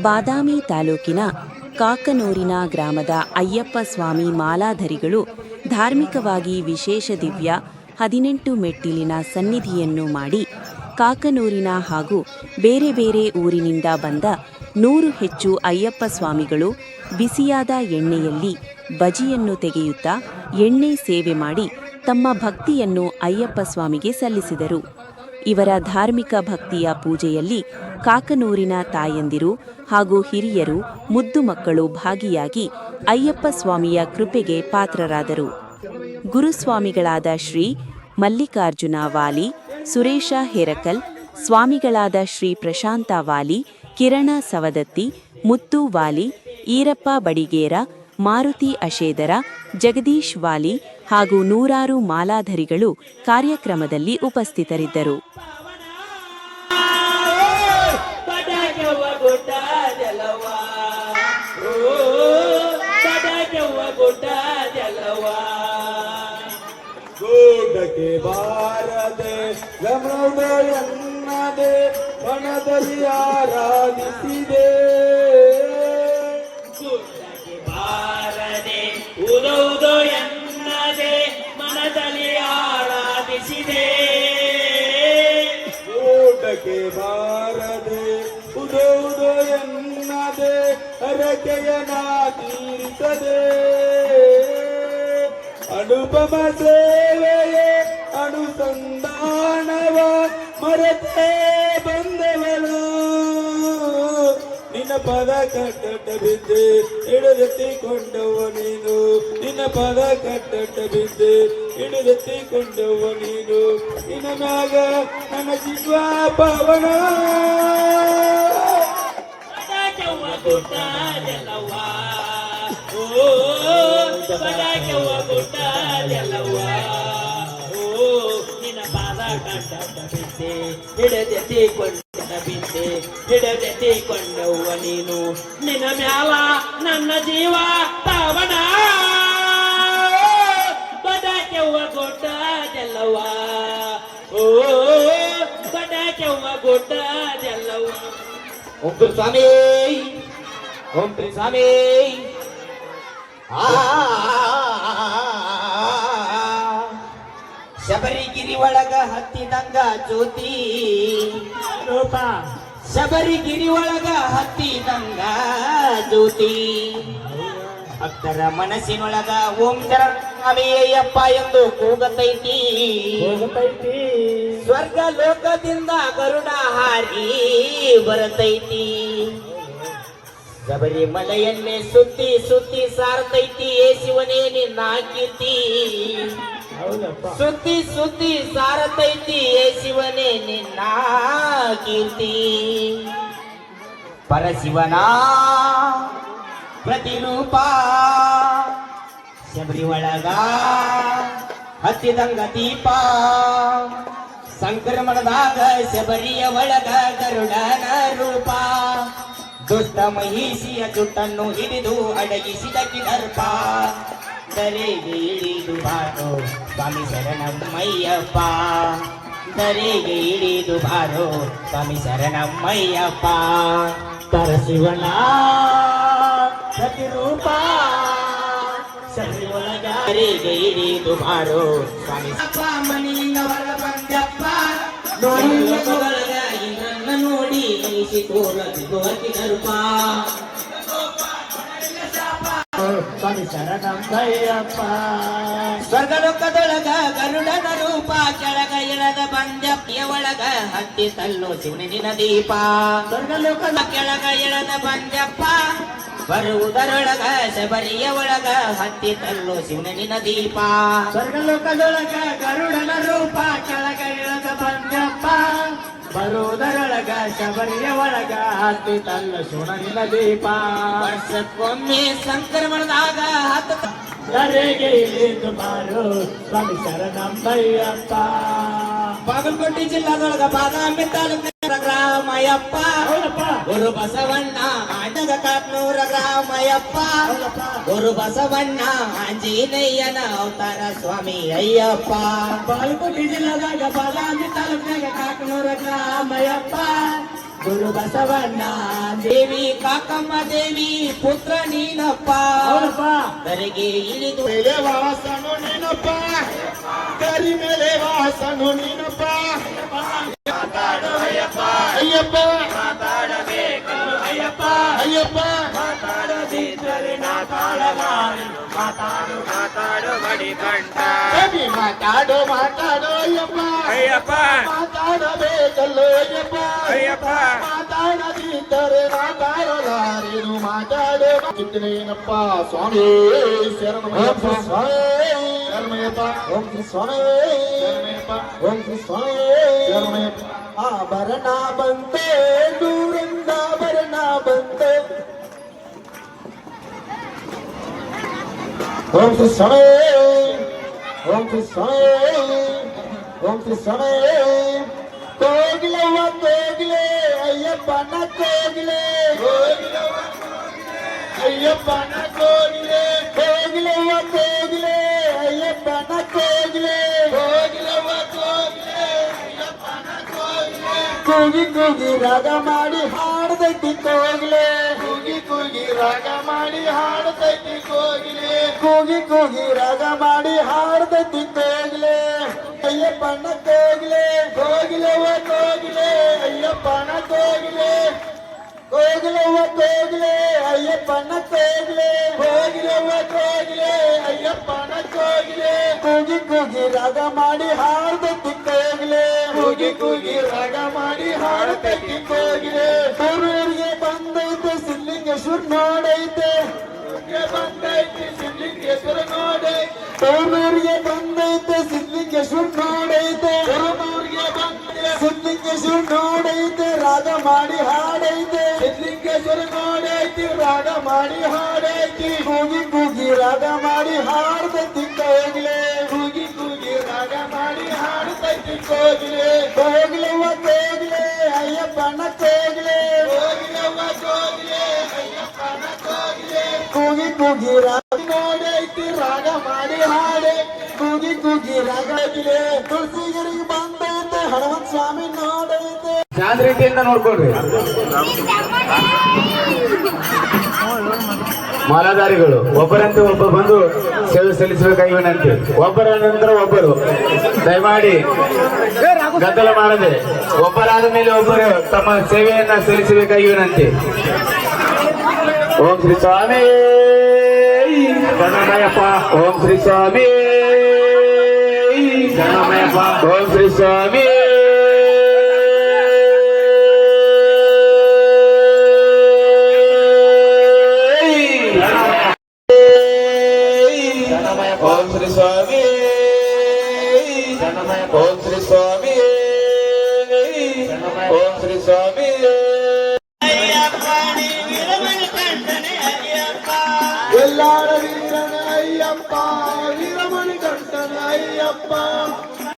ಬಾದಾಮಿ ತಾಲೂಕಿನ ಕಾಕನೂರಿನ ಗ್ರಾಮದ ಅಯ್ಯಪ್ಪ ಸ್ವಾಮಿ ಮಾಲಾಧರಿಗಳು ಧಾರ್ಮಿಕವಾಗಿ ವಿಶೇಷ ದಿವ್ಯ 18 ಮೆಟ್ಟಿಲಿನ ಸನ್ನಿಧಿಯನ್ನು ಮಾಡಿ ಕಾಕನೂರಿನ ಹಾಗೂ ಬೇರೆ ಬೇರೆ ಊರಿನಿಂದ ಬಂದ 100 ಹೆಚ್ಚು ಅಯ್ಯಪ್ಪ ಸ್ವಾಮಿಗಳು ಬಿಸಿಯಾದ ಎಣ್ಣೆಯಲ್ಲಿ ಬಜಿಯನ್ನು ತೆಗೆಯುತ್ತಾ ಎಣ್ಣೆ ಸೇವೆ ಮಾಡಿ ತಮ್ಮ ಭಕ್ತಿಯನ್ನು ಅಯ್ಯಪ್ಪ ಸ್ವಾಮಿಗೆ ಸಲ್ಲಿಸಿದರು. ಇವರ ಧಾರ್ಮಿಕ ಭಕ್ತಿಯ ಪೂಜೆಯಲ್ಲಿ ಕಾಕನೂರಿನ ತಾಯಂದಿರು ಹಾಗೂ ಹಿರಿಯರು ಮುದ್ದು ಮಕ್ಕಳು ಭಾಗಿಯಾಗಿ ಅಯ್ಯಪ್ಪ ಸ್ವಾಮಿಯ ಕೃಪೆಗೆ ಪಾತ್ರರಾದರು. ಗುರುಸ್ವಾಮಿಗಳಾದ ಶ್ರೀ ಮಲ್ಲಿಕಾರ್ಜುನ ವಾಲಿ, ಸುರೇಶ ಹೇರಕಲ್, ಸ್ವಾಮಿಗಳಾದ ಶ್ರೀ ಪ್ರಶಾಂತ ವಾಲಿ, ಕಿರಣ ಸವದತ್ತಿ, ಮುತ್ತು ವಾಲಿ, ಈರಪ್ಪ ಬಡಿಗೇರ, ಮಾರುತಿ ಅಶೇದರ, ಜಗದೀಶ್ ವಾಲಿ ಹಾಗೂ ನೂರಾರು ಮಾಲಾಧರಿಗಳು ಕಾರ್ಯಕ್ರಮದಲ್ಲಿ ಉಪಸ್ಥಿತರಿದ್ದರು. ಗೂಡಕ್ಕೆ ಬಾರದೆ ಗಮನದೆನ್ನದೆ ಮನದಲ್ಲಿ ಆರಾಧಿಸಿದೆ. ಗೂಡಕ್ಕೆ ಬಾರದೆ ಉದೌದು ಎನ್ನದೆ ಮನದಲ್ಲಿ ಆರಾಧಿಸಿದೆ. ಗೂಡಕ್ಕೆ ಬಾರದೆ ಉದೌದು ಎನ್ನದೆ ಹರಕೆಯನ ತೀರಿಸದೆ. ಅನುಪಮ ಸೇವೆಯೇ ಅನುಸಂಧಾನವ ಮರೆತೇ ಬಂದವಳು. ನಿನ್ನ ಪದ ಕಟ್ಟಟ ಬಿದ್ದೆ ಹಿಡಿದೆತ್ತಿಕೊಂಡವ ನೀನು. ನಿನ್ನ ಪದ ಕಟ್ಟಟ ಬಿದ್ದೆ ಹಿಡಿದೆತ್ತಿಕೊಂಡವ ನೀನು. ನಿನ್ನ ಮ್ಯಾಗ ನನ್ನ ಜೀವ ಪವನ. ನಿನ್ನ ಪಾದ ಕಂಡ ಬಿದ್ದೆ ಹಿಡದೆತ್ತಿಕೊಂಡವ್ವ ನೀನು. ನಿನ್ನ ಮ್ಯಾಲ ನನ್ನ ಜೀವ ಪಾವನ. ಬಡಕೆವ್ವ ಗೊಡ್ಡದೆಲ್ಲವ್ವ, ಓ ಬಡಕೆವ್ವ ಗೊಡ್ಡದೆಲ್ಲವ್ವ. ಓಂ ಸ್ವಾಮಿ, ಓಂ ಸ್ವಾಮಿ. ಶಬರಿಗಿರಿ ಒಳಗ ಹತ್ತಿದಂಗ ಜ್ಯೋತಿ ರೂಪ. ಶಬರಿಗಿರಿ ಒಳಗ ಹತ್ತಿದಂಗ ಜ್ಯೋತಿ. ಭಕ್ತರ ಮನಸ್ಸಿನೊಳಗ ಓಂ ಶರಣಯ್ಯಪ್ಪ ಎಂದು ಕೂಗತೈತಿ. ಸ್ವರ್ಗ ಲೋಕದಿಂದ ಗರುಡ ಹಾರಿ ಬರತೈತಿ. ಶಬರಿಮಲೆಯನ್ನೇ ಸುತ್ತಿ ಸುತ್ತಿ ಸಾರತೈತಿ ಏ ಶಿವನೇ ನಿನ್ನ ಕೀರ್ತಿ. ಸುತ್ತಿ ಸುತ್ತಿ ಸಾರತೈತಿ ಏ ಶಿವನೇ ನಿನ್ನ ಕೀರ್ತಿ. ಪರಶಿವನ ಪ್ರತಿರೂಪ ಶಬರಿ ಒಳಗ ಹತ್ತಿದಂಗ ದೀಪ. ಸಂಕ್ರಮಣದಾಗ ಶಬರಿಯ ಒಳಗ ಗರುಡನ ರೂಪ. ದುಷ್ಟ ಮಹಿಷಿಯ ಜುಟ್ಟನ್ನು ಹಿಡಿದು ಅಡಗಿಸಿದ ಕಿದರ್ಪ. ದರೆಗೆ ಇಳಿದು ಬಾರೋ ಸ್ವಾಮಿ ಶರಣಮ್ಮಯ್ಯಪ್ಪ. ದರೆಗೆ ಇಳಿದು ಬಾರೋ ಸ್ವಾಮಿ ಶರಣಮ್ಮಯ್ಯಪ್ಪ. ಪರಶಿವನ ಪ್ರತಿರೂಪ ಶಬರಿ ಒಳಗ ದರೆಗೆ ಇಳಿದು ಬಾರೋ ಸ್ವಾಮಿ ಮನೆಯಿಂದ ಹೊರ ಬಂದಪ್ಪ. ನೋಡಿ ಮಹಿಷಿ ತೋರತಿದರ್ಪ. ಸ್ವಾಮಿ ಶರಣಮ್ಮಯ್ಯಪ್ಪ. ಸ್ವರ್ಗಲೋಕದೊಳಗ ಗರುಡನ ರೂಪ. ಕೆಳಗ ಇಳದ ಬಂದ್ಯ ಒಳಗ ಹತ್ತಿ ತಲ್ಲೋ ಶಿವನಿನ ದೀಪ. ಸ್ವರ್ಗಲೋಕದ ಕೆಳಗ ಇಳದ ಬಂದ್ಯಪ್ಪ. ಬರುವುದರೊಳಗ ಶಬರಿಯ ಒಳಗ ಹತ್ತಿ ತಲ್ಲೋ ಶಿವನಿನ ದೀಪ. ಸ್ವರ್ಗಲೋಕದೊಳಗ ಗರುಡನ ರೂಪ. ಕೆಳಗ ಇಳದ ಬಂದ್ಯಪ್ಪ. ಬರುವುದರೊಳಗ ಶಬರಿಯ ಒಳಗ ಹತ್ತಿ ತಲ್ಲ ಶಿವನಿನ ದೀಪ. ವರ್ಷಕ್ಕೊಮ್ಮೆ ಸಂಕ್ರಮಣದಾಗ ಹತ್ತ ದರೆಗೆ ಇಳಿದು ಬಾರೋ ಸ್ವಾಮಿ ಶರಣಮ್ಮಯ್ಯಪ್ಪ. ಬಾಗಲಕೋಟೆ ಜಿಲ್ಲಾದೊಳಗ ಬಾದಾಮಿ ತಾಲೂಕಿನ ಗ್ರಾಮಯ್ಯಪ್ಪ. ಗುರು ಬಸವಣ್ಣ ಆಂಜಗ ಕಾಕನೂರ ಗ್ರಾಮಯ್ಯಪ್ಪ. ಗುರು ಬಸವಣ್ಣ ಆಂಜನೇಯನ ಅವತಾರ ಸ್ವಾಮಿ ಅಯ್ಯಪ್ಪ. ಬಾಗಲಕೋಟೆ ಜಿಲ್ಲಾದಾಗ ಬಾದಾಮಿ ತಾಲೂಕಿನಾಗ ಕಾಕನೂರ ಗ್ರಾಮಯ್ಯಪ್ಪ. ಗುರು ಬಸವಣ್ಣ ದೇವಿ ಕಾಕಮ್ಮ ದೇವಿ ಪುತ್ರ ನೀನಪ್ಪ ಹೌದಪ್ಪ ಧರೆಗೆ ಇಳಿದು ಮೇಲೆ ವಾಸನು ನೀನಪ್ಪ ಕರಿ ಮೇಲೆ ವಾಸನು ನೀನಪ್ಪ ಅಯ್ಯಪ್ಪ ಅಯ್ಯಪ್ಪ ಅಯ್ಯಪ್ಪ ಮಾತಾಡದಿದ್ದರೆ ನಾ ತಾಳಲಾರೆ ಮಾತಾಡು ಮಣಿಕಂಠ ಮಾತಾಡೋ ಮಾತಾಡೋ ಅಯ್ಯಪ್ಪ ಅಯ್ಯಪ್ಪ ಮಾತಾಡಬೇಕಲ್ಲೋ ಅಯ್ಯಪ್ಪ ಅಯ್ಯಪ್ಪ ಮಾತಾಡದಿದ್ದರೆ ಮಾತಾಡಲಾರೇನು ಮಾತಾಡೋ ಚಿತ್ತನೇನಪ್ಪ ಸ್ವಾಮಿ ಶರಣಮಯ್ಯಪ್ಪ ಸ್ವಾಮಿ ಶರಣಮಯ್ಯಪ್ಪ ಓಂ ಶ್ರೀ ಸ್ವಾಮಿ ಶರಣಮಯ್ಯಪ್ಪ ಓಂ ಶ್ರೀ ಸ್ವಾಮಿ ಶರಣಮಯ್ಯಪ್ಪ ಆಭರಣ ಬಂತೆ ದೂರಿಂದ ಆಭರಣ ಬಂತೆ ಓಂ ಶ್ರೀ ಸ್ವಾಮಿ ಓಂ ಶ್ರೀ ಸ್ವಾಮಿ ಓಂ ಶ್ರೀ ಸ್ವಾಮಿ ಕೋಗಿಲವ್ವ ಕೋಗಿಲೆ ಅಯ್ಯಪ್ಪನ ಕೋಗಿಲೆ ಅಯ್ಯಪ್ಪನ ಕೋಗಿಲೆ ಕೋಗಿಲವ್ವ ಕೋಗಿಲೆ ಅಯ್ಯಪ್ಪನ ಕೋಗಿಲೆ ಕೋಗಿಲವ್ವ ಕೋಗಿಲೆ ಅಯ್ಯಪ್ಪನ ಕೋಗಿಲೆ ಕೂಗಿ ಕೂಗಿ ರಾಗ ಮಾಡಿ ಹಾಡದೈತಿ ಕೋಗಿಲೆ ಕೂಗಿ ಕೂಗಿ ರಾಗ ಮಾಡಿ ಹಾಡದೈತಿ ಕೋಗಿಲೆ ಕೂಗಿ ಕೂಗಿ ರಾಗ ಮಾಡಿ ಹಾಡದೈತಿ ಕೋಗಿಲೆ ಅಯ್ಯಪ್ಪನ ಕೋಗಿಲೆ ಕೋಗಿಲವ್ವ ಕೋಗಿಲೆ ಅಯ್ಯಪ್ಪನ ಕೋಗಿಲೆ ಕೋಗಿಲವ್ವ ಕೋಗಿಲೆ ಅಯ್ಯಪ್ಪನ ಕೋಗಿಲೆ ಕೋಗಿಲವ್ವ ಕೋಗಿಲೆ ಅಯ್ಯಪ್ಪನ ಕೋಗಿಲೆ ಕೂಗಿ ಕೂಗಿ ರಾಗ ಮಾಡಿ ಹಾಡದೈತಿ ಕೋಗಿಲೆ ಕೂಗಿ ಕೂಗಿ ರಾಗ ಮಾಡಿ ಹಾಡದೈತಿ ಕೋಗಿಲೆ ಊರಿಗೆ ಬಂದೈತೆ ಸಿದ್ಲಿಂಗೇಶ್ವರ ನೋಡೈತೆ ಬಂದೈತೆ ಸಿದ್ಲಿಂಗೇಶ್ವರ ನೋಡೈತೆ ಊರಿಗೆ ಬಂದೈತೆ ಸಿದ್ಲಿಂಗೇಶ್ವರ ನೋಡೈತೆ ಊರಿಗೆ ಬಂದೈತೆ ಸಿದ್ಲಿಂಗೇಶ್ವರ ನೋಡೈತೆ ರಾಗ ಮಾಡಿ ಹಾಡೈತೆ ಸಿದ್ಲಿಂಗೇಶ್ವರ ನೋಡೈತಿ ರಾಗ ಮಾಡಿ ಹಾಡೈತಿ ಕೂಗಿ ಕೂಗಿ ರಾಗ ಮಾಡಿ ಹಾಡದೈತಿ ಕೋಗಿಲೆ ಕೂಗಿ ಕೂಗಿ ರಾಗ ಮಾಡಿ ಹಾಡದೈತಿ ಕೋಗಿಲೆ ಕೋಗಿಲವ್ವ ಕೋಗಿಲೆ ಅಯ್ಯಪ್ಪನ ಕೋಗಿಲೆ ಕೋಗಿಲವ್ವ ಕೋಗಿಲೆ ಅಯ್ಯಪ್ಪನ ಕೋಗಿಲೆ ಕೂಗಿ ಕೂಗಿ ರಾಗ ನೋಡೈತಿ ರಾಗ ಮಾಡಿ ಹಾಡೆ ಕೂಗಿ ಕೂಗಿ ರಾಗ ತುಳಸಿಗಿರಿಗೆ ಬಂದೈತೆ ಹನುಮಂತ ಸ್ವಾಮಿ ನೋಡೈತೆ ಚಾಂದ್ ರೀತಿಯಿಂದ ನೋಡ್ಕೊಳ್ರಿ. ಮಾಲಾಧಾರಿಗಳು ಒಬ್ಬರಂತೆ ಒಬ್ಬ ಬಂದು ಸೇವೆ ಸಲ್ಲಿಸಬೇಕಾಗಿ ವಿನಂತಿ. ಒಬ್ಬರ ನಂತರ ಒಬ್ಬರು ದಯಮಾಡಿ ಗದ್ದಲ ಮಾಡದೆ ಒಬ್ಬರಾದ ಮೇಲೆ ಒಬ್ಬರು ತಮ್ಮ ಸೇವೆಯನ್ನ ಸಲ್ಲಿಸಬೇಕಾಗಿ ವಿನಂತಿ. ಓಂ ಶ್ರೀ ಸ್ವಾಮಿ ಶರಣಮಯ್ಯಪ್ಪ. ಓಂ ಶ್ರೀ ಸ್ವಾಮಿ ಶರಣಮಯ್ಯಪ್ಪ. ಓಂ ಶ್ರೀ ಸ್ವಾಮಿ ಓಂ ಶ್ರೀ ಸ್ವಾಮಿ ಓಂ ಶ್ರೀ ಸ್ವಾಮಿ ಓಂ ಶ್ರೀ ಸ್ವಾಮಿ ಅಯ್ಯಪ್ಪ ನೀ ವಿರಮಣಿ ಕಂಡನೆ ಅಯ್ಯಪ್ಪ ಎಲ್ಲಾರ